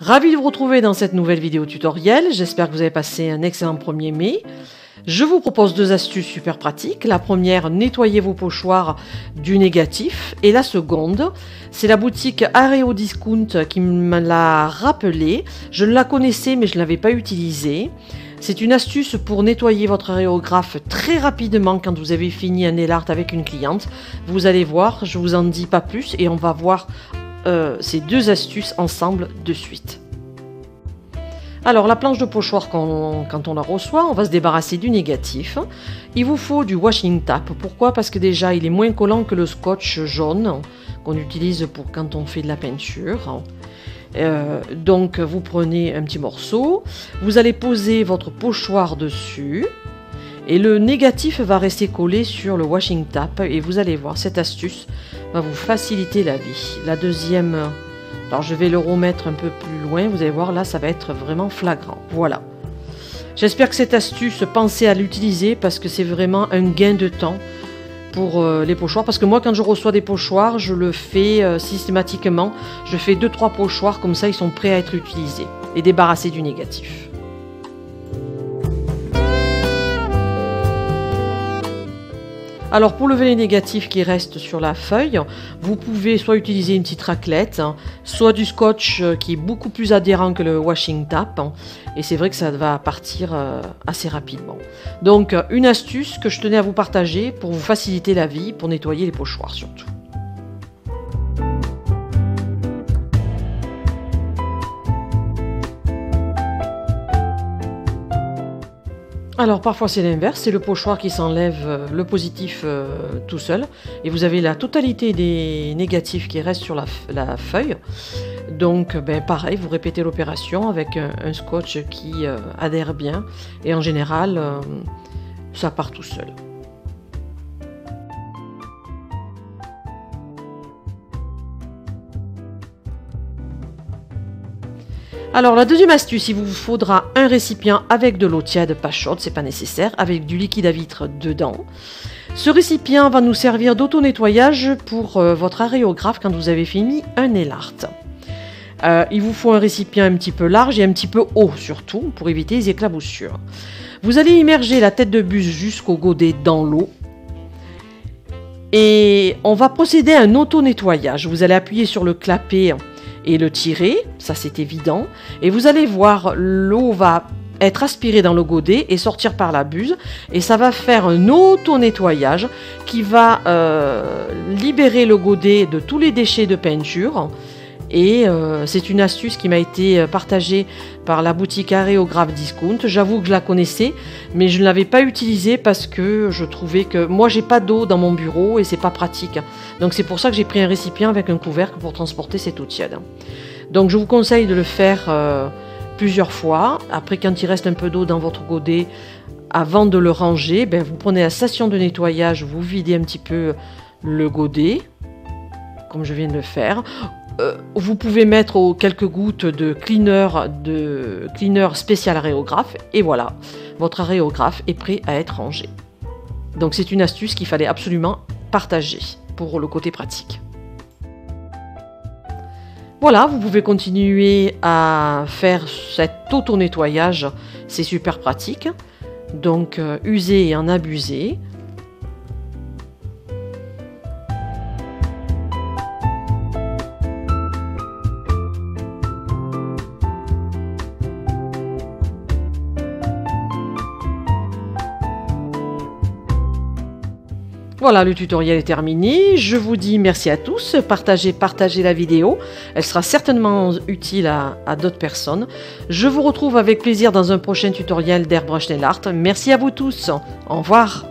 Ravi de vous retrouver dans cette nouvelle vidéo tutoriel. J'espère que vous avez passé un excellent 1er mai. Je vous propose 2 astuces super pratiques. La première, nettoyer vos pochoirs du négatif. Et la seconde, c'est la boutique Areo Discount qui me l'a rappelé. Je la connaissais mais je ne l'avais pas utilisée. C'est une astuce pour nettoyer votre aérographe très rapidement quand vous avez fini un nail art avec une cliente. Vous allez voir, je ne vous en dis pas plus et on va voir ces 2 astuces ensemble de suite. Alors la planche de pochoir, quand on la reçoit, on va se débarrasser du négatif. Il vous faut du washing tape. Pourquoi? Parce que déjà il est moins collant que le scotch jaune qu'on utilise pour quand on fait de la peinture. Donc vous prenez un petit morceau, vous allez poser votre pochoir dessus et le négatif va rester collé sur le washing tape et vous allez voir, cette astuce va vous faciliter la vie. La deuxième, alors je vais le remettre un peu plus loin, vous allez voir là ça va être vraiment flagrant. Voilà. J'espère que cette astuce, pensez à l'utiliser parce que c'est vraiment un gain de temps pour les pochoirs, parce que moi quand je reçois des pochoirs, je le fais systématiquement, je fais 2-3 pochoirs comme ça, ils sont prêts à être utilisés et débarrassés du négatif. Alors pour lever les négatifs qui restent sur la feuille, vous pouvez soit utiliser une petite raclette, soit du scotch qui est beaucoup plus adhérent que le washing tape, et c'est vrai que ça va partir assez rapidement. Donc une astuce que je tenais à vous partager pour vous faciliter la vie, pour nettoyer les pochoirs surtout. Alors parfois c'est l'inverse, c'est le pochoir qui s'enlève le positif tout seul et vous avez la totalité des négatifs qui restent sur la feuille. Donc pareil, vous répétez l'opération avec un scotch qui adhère bien et en général ça part tout seul. Alors la deuxième astuce, il vous faudra un récipient avec de l'eau tiède, pas chaude, c'est pas nécessaire, avec du liquide à vitre dedans. Ce récipient va nous servir d'auto-nettoyage pour votre aérographe quand vous avez fini un nail art. Il vous faut un récipient un petit peu large et un petit peu haut surtout, pour éviter les éclaboussures. Vous allez immerger la tête de buse jusqu'au godet dans l'eau. Et on va procéder à un auto-nettoyage. Vous allez appuyer sur le clapet et le tirer, ça c'est évident, et vous allez voir l'eau va être aspirée dans le godet et sortir par la buse, et ça va faire un auto-nettoyage qui va libérer le godet de tous les déchets de peinture. Et c'est une astuce qui m'a été partagée par la boutique Areograph Discount. J'avoue que je la connaissais, mais je ne l'avais pas utilisée parce que je trouvais que moi j'ai pas d'eau dans mon bureau et c'est pas pratique. Donc c'est pour ça que j'ai pris un récipient avec un couvercle pour transporter cette eau tiède. Donc je vous conseille de le faire plusieurs fois. Après, quand il reste un peu d'eau dans votre godet, avant de le ranger, vous prenez la station de nettoyage, vous videz un petit peu le godet, comme je viens de le faire. Vous pouvez mettre quelques gouttes de cleaner spécial aérographe et voilà, votre aérographe est prêt à être rangé. Donc c'est une astuce qu'il fallait absolument partager pour le côté pratique. Voilà, vous pouvez continuer à faire cet auto-nettoyage, c'est super pratique. Donc usez et en abusez. Voilà, le tutoriel est terminé. Je vous dis merci à tous. Partagez la vidéo. Elle sera certainement utile à d'autres personnes. Je vous retrouve avec plaisir dans un prochain tutoriel d'Airbrush Nail Art. Merci à vous tous. Au revoir.